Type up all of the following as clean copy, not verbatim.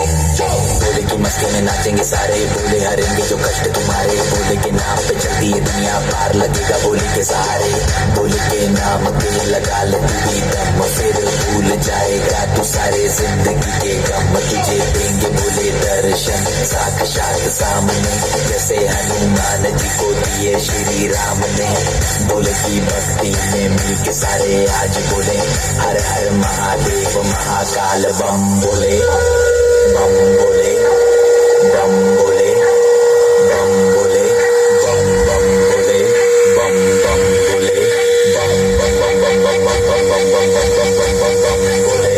बोले की मस्ती में नाचेंगे सारे, बोले हरेंगे जो कष्ट तुम्हारे, बोले के नाम पे चलती है दुनिया पार लगेगा बोले के सहारे, बोले के नाम पे लगा ले तू भी दम, फिर भूल जाएगा तू सारे जिंदगी के गम, तुझे देंगे बोले दर्शन साक्षात सामने, जैसे हनुमान जी को दिए श्री राम ने, बोले की भक्ति में मिल के सारे आज बोले हर हर महादेव महाकाल बम बोले, बम बोले, बम बोले, बम बोले, बम बम बोले, बम बम बोले, बम बम बम बम बम बम बम बम बम बम बम बम बम बोले।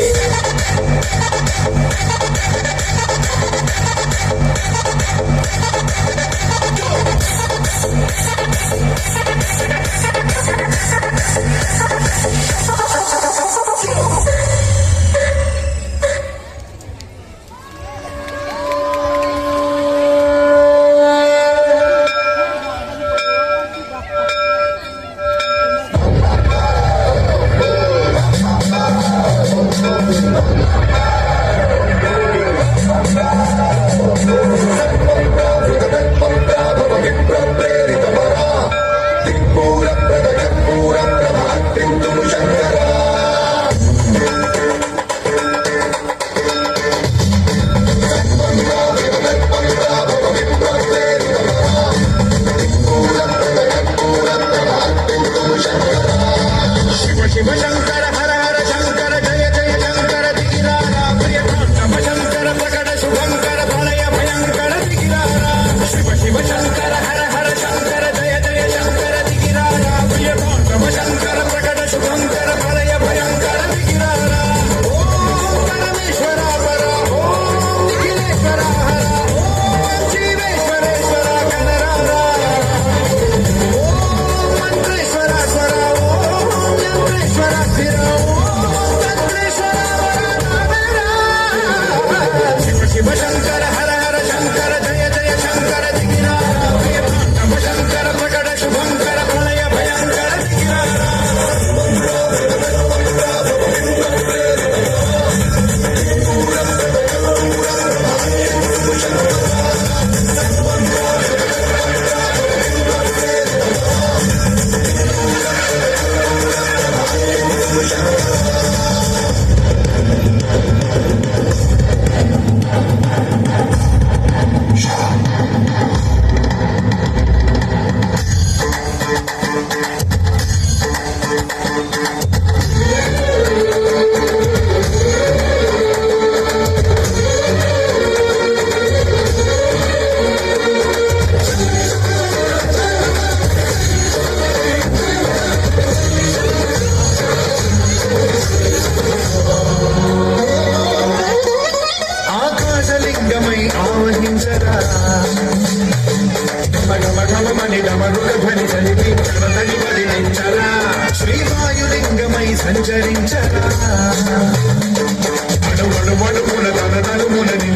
శ్రీవాయులింగమై సంచరించరా అడుగడుగడుగున తన తలుములని